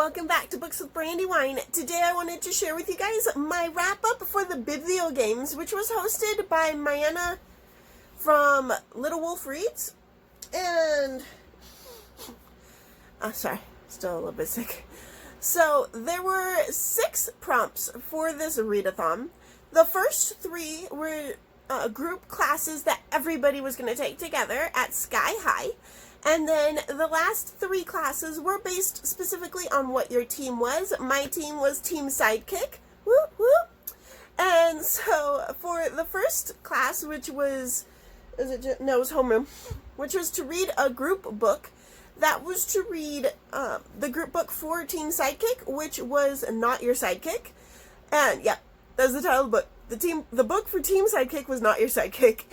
welcome back to Books with Brandy Wine. Today I wanted to share with you guys my wrap-up for the Bibliogames, which was hosted by Mayanna from Little Wolf Reads, and... sorry, still a little bit sick. So, there were 6 prompts for this readathon. The first 3 were group classes that everybody was going to take together at Sky High. And then the last 3 classes were based specifically on what your team was. My team was Team Sidekick. Whoop, whoop. And so for the first class, which was, it was Homeroom, which was to read a group book. That was to read the group book for Team Sidekick, which was Not Your Sidekick. And yeah, that's the title of the book. The book for Team Sidekick was Not Your Sidekick.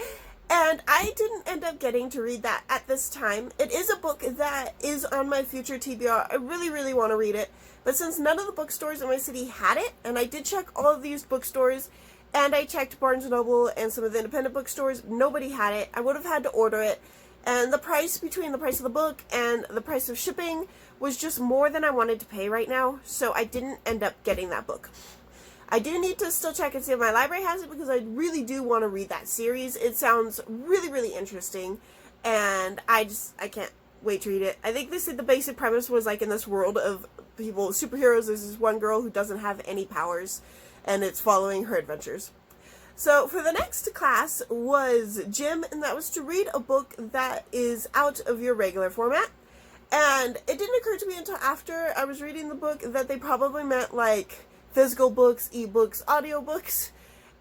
And I didn't end up getting to read that at this time. It is a book that is on my future TBR. I really, really want to read it. But since none of the bookstores in my city had it, and I did check all of these bookstores, and I checked Barnes & Noble and some of the independent bookstores, nobody had it. I would have had to order it. And the price between the price of the book and the price of shipping was just more than I wanted to pay right now. So I didn't end up getting that book. I do need to still check and see if my library has it because I really do want to read that series. It sounds really, really interesting, and I can't wait to read it. I think they said the basic premise was like in this world of people, superheroes, there's this one girl who doesn't have any powers, and it's following her adventures. So for the next class was Gym, and that was to read a book that is out of your regular format. And it didn't occur to me until after I was reading the book that they probably meant like physical books, ebooks, audiobooks,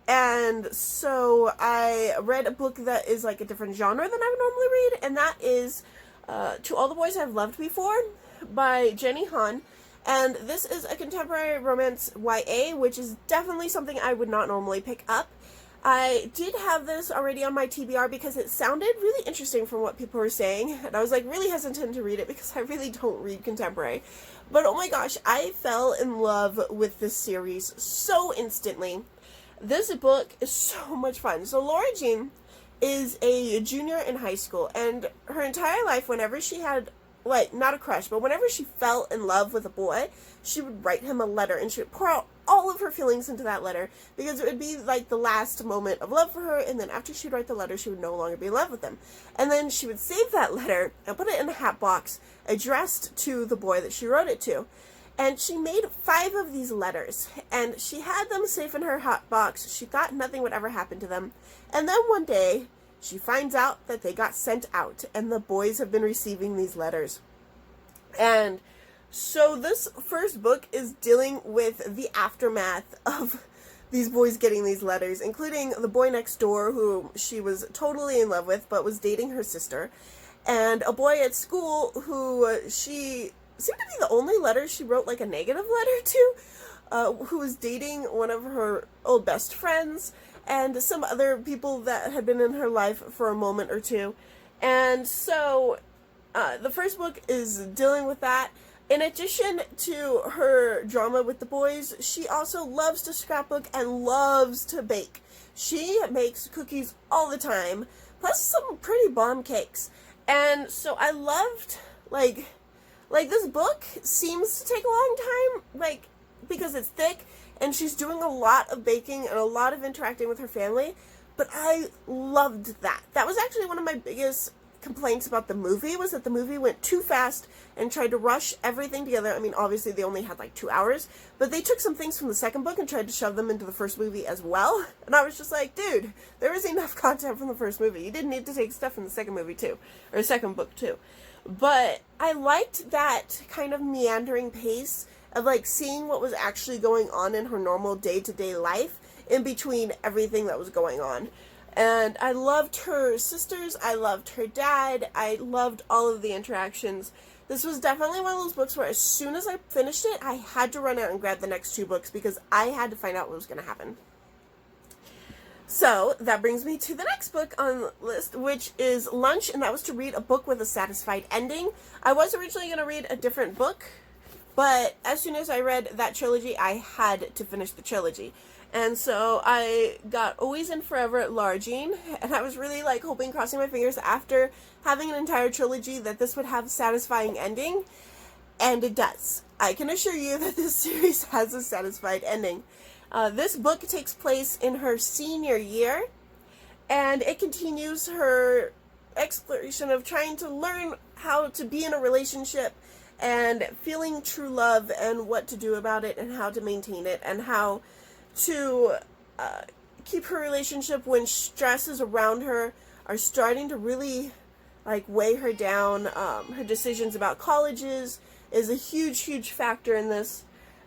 and so I read a book that is like a different genre than I would normally read, and that is To All the Boys I've Loved Before by Jenny Han, and this is a contemporary romance YA, which is definitely something I would not normally pick up. I did have this already on my TBR because it sounded really interesting from what people were saying, and I was like really hesitant to read it because I really don't read contemporary. But oh my gosh, I fell in love with this series so instantly. This book is so much fun. So Laura Jean is a junior in high school, and her entire life, whenever she had, like, not a crush, but whenever she fell in love with a boy, she would write him a letter, and she would pour out all of her feelings into that letter, because it would be like the last moment of love for her, and then after she'd write the letter, she would no longer be in love with him. And then she would save that letter and put it in a hat box addressed to the boy that she wrote it to. And she made 5 of these letters, and she had them safe in her hat box. She thought nothing would ever happen to them. And then one day, she finds out that they got sent out, and the boys have been receiving these letters. And so this first book is dealing with the aftermath of these boys getting these letters, including the boy next door who she was totally in love with but was dating her sister, and a boy at school who she seemed to be the only letter she wrote like a negative letter to, who was dating one of her old best friends, and some other people that had been in her life for a moment or two. And so the first book is dealing with that. In addition to her drama with the boys, she also loves to scrapbook and loves to bake. She makes cookies all the time, plus some pretty bomb cakes. And so I loved, like this book seems to take a long time, because it's thick, and she's doing a lot of baking and a lot of interacting with her family, but I loved that. That was actually one of my biggest complaints about the movie, was that the movie went too fast and tried to rush everything together. I mean, obviously they only had like 2 hours, but they took some things from the second book and tried to shove them into the first movie as well. And I was just like, dude, there is enough content from the first movie. You didn't need to take stuff from the second movie too, or second book too. But I liked that kind of meandering pace of like seeing what was actually going on in her normal day-to-day life in between everything that was going on. And I loved her sisters, I loved her dad, I loved all of the interactions. This was definitely one of those books where as soon as I finished it, I had to run out and grab the next 2 books because I had to find out what was going to happen. So, that brings me to the next book on the list, which is Lunch, and that was to read a book with a satisfied ending. I was originally going to read a different book, but as soon as I read that trilogy, I had to finish the trilogy. And so I got Always and Forever Lara Jean, and I was really like hoping, crossing my fingers after having an entire trilogy that this would have a satisfying ending. And it does. I can assure you that this series has a satisfied ending. This book takes place in her senior year, and it continues her exploration of trying to learn how to be in a relationship and feeling true love and what to do about it and how to maintain it and how to keep her relationship when stresses around her are starting to really weigh her down. Her decisions about colleges is a huge factor in this.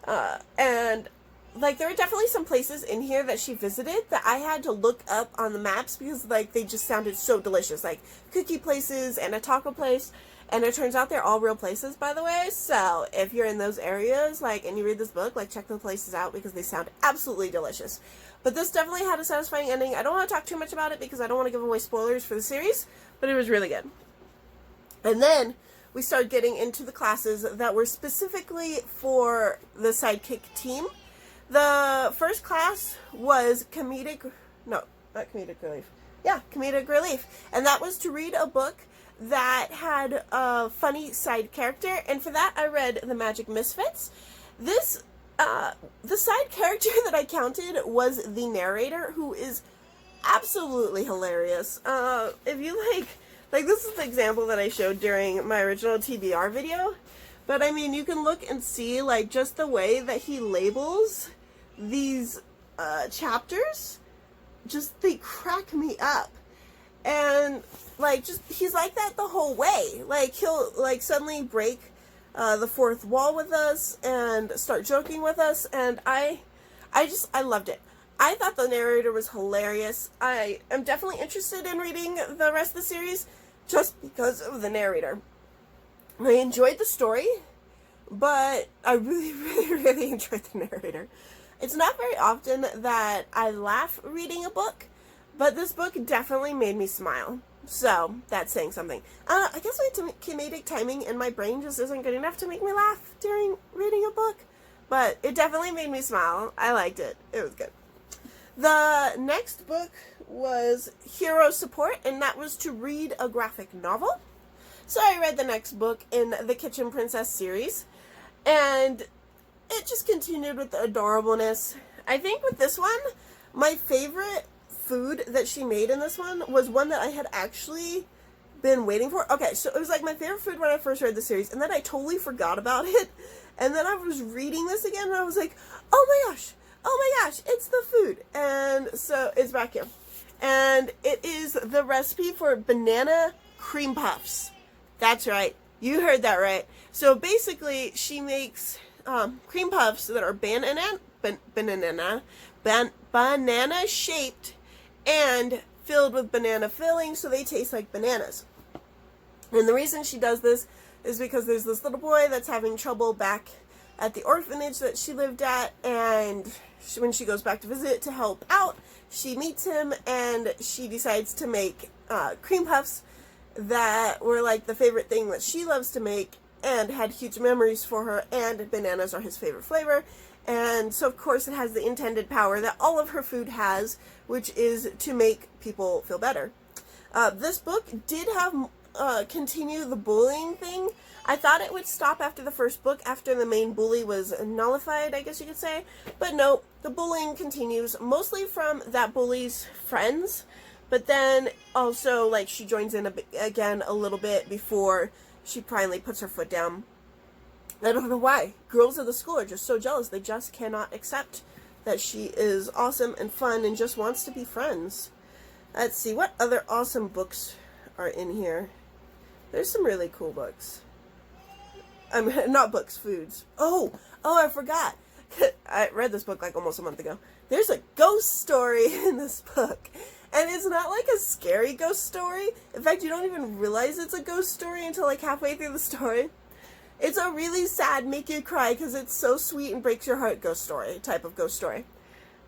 And there are definitely some places in here that she visited that I had to look up on the maps because they just sounded so delicious. Like cookie places and a taco place. And it turns out they're all real places, by the way. So if you're in those areas, and you read this book, check the places out because they sound absolutely delicious. But this definitely had a satisfying ending. I don't want to talk too much about it because I don't want to give away spoilers for the series, but it was really good. And then we started getting into the classes that were specifically for the Sidekick team. The first class was Comedic Relief. And that was to read a book that had a funny side character, and for that I read The Magic Misfits. This, the side character that I counted was the narrator, who is absolutely hilarious. If you this is the example that I showed during my original TBR video, but I mean, you can look and see, just the way that he labels these, chapters, they crack me up. And, he's like that the whole way. He'll, suddenly break the fourth wall with us and start joking with us, and I loved it. I thought the narrator was hilarious. I am definitely interested in reading the rest of the series just because of the narrator. I enjoyed the story, but I really enjoyed the narrator. It's not very often that I laugh reading a book, but this book definitely made me smile. So, that's saying something. I guess my comedic timing in my brain just isn't good enough to make me laugh during reading a book. But it definitely made me smile. I liked it. It was good. The next book was Hero Support, and that was to read a graphic novel. So I read the next book in the Kitchen Princess series, and it just continued with the adorableness. I think with this one, my favorite food that she made in this one was one that I had actually been waiting for. Okay, so it was my favorite food when I first read the series, and then I totally forgot about it, and then I was reading this again, and I was like, oh my gosh, it's the food. And so it's back here, and it is the recipe for banana cream puffs. That's right, you heard that right. So basically, she makes cream puffs that are banana shaped and filled with banana filling, so they taste like bananas. And the reason she does this is because there's this little boy that's having trouble back at the orphanage that she lived at, and when she goes back to visit to help out, she meets him, and she decides to make cream puffs that were the favorite thing that she loves to make and had huge memories for her, and bananas are his favorite flavor. And so, of course, it has the intended power that all of her food has, which is to make people feel better. This book did have continue the bullying thing. I thought it would stop after the first book, after the main bully was nullified, I guess you could say. But no, the bullying continues, mostly from that bully's friends. But then also, she joins in again a little bit before she finally puts her foot down. I don't know why. Girls at the school are just so jealous. They just cannot accept that she is awesome and fun and just wants to be friends. Let's see, what other awesome books are in here? There's some really cool books. I mean, not books, foods. Oh, I forgot. I read this book almost a month ago. There's a ghost story in this book. And it's not a scary ghost story. In fact, you don't even realize it's a ghost story until halfway through the story. It's a really sad, make you cry because it's so sweet and breaks your heart ghost story, type of ghost story.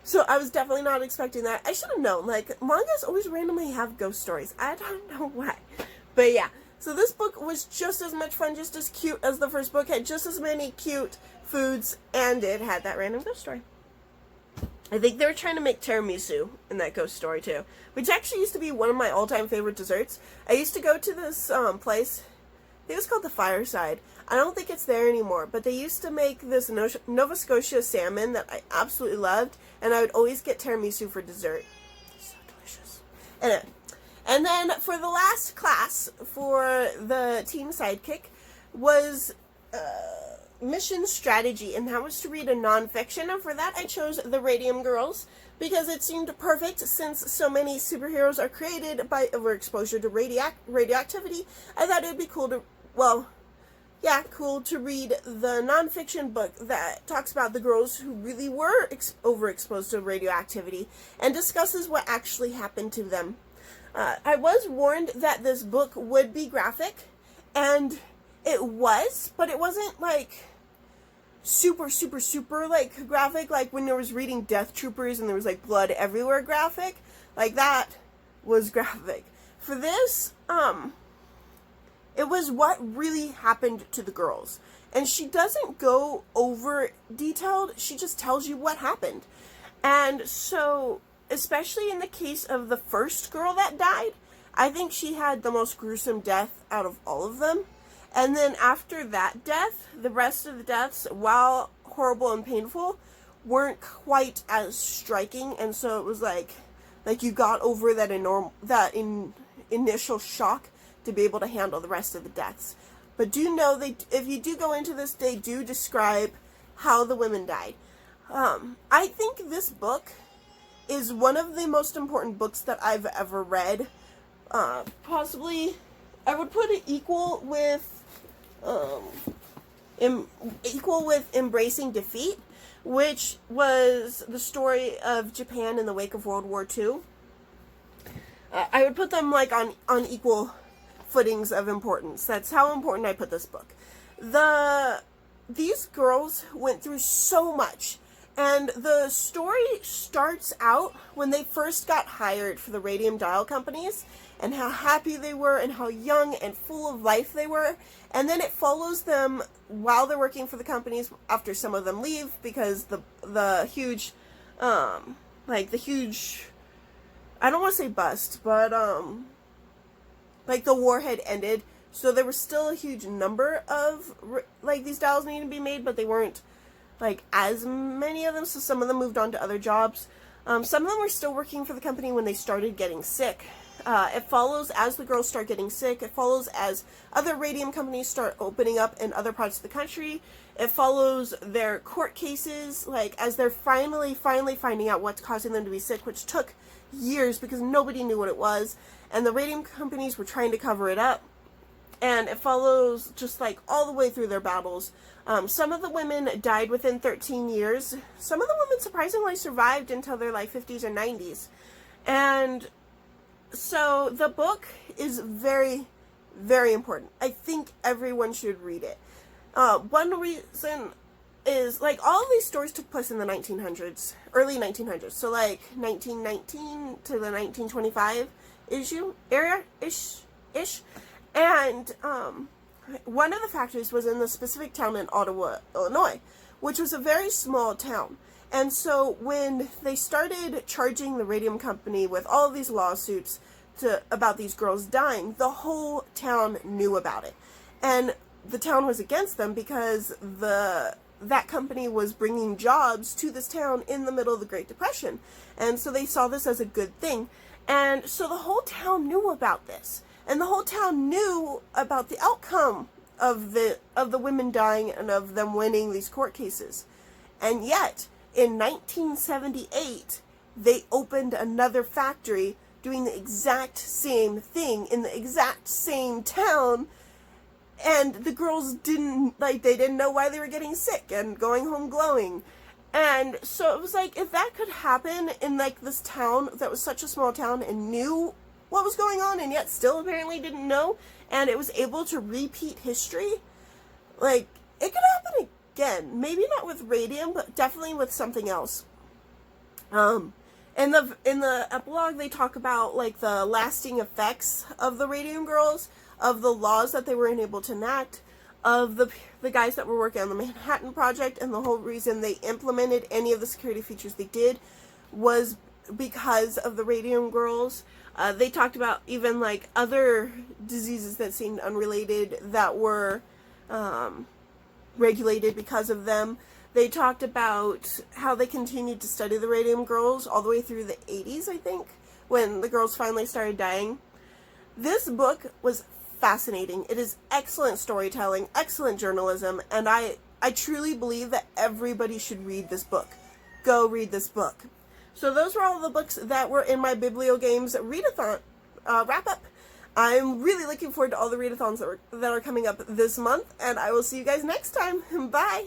So I was definitely not expecting that. I should have known. Mangas always randomly have ghost stories. I don't know why. But yeah. So this book was just as much fun, just as cute as the first book, had just as many cute foods, and it had that random ghost story. I think they were trying to make tiramisu in that ghost story too, which actually used to be one of my all-time favorite desserts. I used to go to this place. I think it was called the Fireside. I don't think it's there anymore, but they used to make this Nova Scotia salmon that I absolutely loved, and I would always get tiramisu for dessert. So delicious. Anyway, and then for the last class for the Team Sidekick was mission strategy, and that was to read a nonfiction, and for that I chose the Radium Girls, because it seemed perfect since so many superheroes are created by overexposure to radioactivity. I thought it would be cool to, cool to read the nonfiction book that talks about the girls who really were overexposed to radioactivity and discusses what actually happened to them. I was warned that this book would be graphic, and it was, but it wasn't like super like graphic, like when there was reading Death Troopers and there was like blood everywhere graphic. Like that was graphic. For this, it was what really happened to the girls. And she doesn't go over detailed, she just tells you what happened. And so, especially in the case of the first girl that died, I think she had the most gruesome death out of all of them. And then after that death, the rest of the deaths, while horrible and painful, weren't quite as striking. And so it was like you got over that initial shock to be able to handle the rest of the deaths. But do know, if you do go into this, they do describe how the women died. I think this book is one of the most important books that I've ever read. Possibly, I would put it equal with Embracing Defeat, which was the story of Japan in the wake of World War II. I would put them like on equal footings of importance. That's how important I put this book. These girls went through so much, and the story starts out when they first got hired for the radium dial companies, and how happy they were, and how young and full of life they were. And then it follows them while they're working for the companies, after some of them leave, because the huge, I don't want to say bust, but, like the war had ended, so there was still a huge number of, like, these dials needing to be made, but they weren't, like, as many of them, so some of them moved on to other jobs. Some of them were still working for the company when they started getting sick. It follows as the girls start getting sick. It follows as other radium companies start opening up in other parts of the country. It follows their court cases, like, as they're finally finding out what's causing them to be sick, which took years because nobody knew what it was, and the radium companies were trying to cover it up. And it follows just like all the way through their battles. Some of the women died within 13 years. Some of the women surprisingly survived until their like 50s or 90s. And so the book is very, very important. I think everyone should read it. One reason is, like, all of these stories took place in the 1900s, early 1900s. So, like, 1919 to the 1925 area-ish. And one of the factories was in the specific town in Ottawa, Illinois, which was a very small town. And so when they started charging the radium company with all of these lawsuits about these girls dying, the whole town knew about it. And the town was against them because that company was bringing jobs to this town in the middle of the Great Depression. And so they saw this as a good thing. And so the whole town knew about this. And the whole town knew about the outcome of the women dying and of them winning these court cases. And yet, in 1978, they opened another factory doing the exact same thing in the exact same town, and the girls didn't know why they were getting sick and going home glowing. And so it was like, if that could happen in like this town that was such a small town and knew what was going on and yet still apparently didn't know, and it was able to repeat history, like, it could happen again. Maybe not with radium, but definitely with something else. In the epilogue, they talk about, like, the lasting effects of the Radium Girls, of the laws that they were unable to enact, of the guys that were working on the Manhattan Project, and the whole reason they implemented any of the security features they did was because of the Radium Girls. They talked about even like other diseases that seemed unrelated that were regulated because of them. They talked about how they continued to study the Radium girls all the way through the 80s, I think, when the girls finally started dying. This book was fascinating. It is excellent storytelling, excellent journalism, and I truly believe that everybody should read this book. Go read this book. So those were all the books that were in my Bibliogames readathon wrap-up. I'm really looking forward to all the readathons that are coming up this month, and I will see you guys next time. Bye!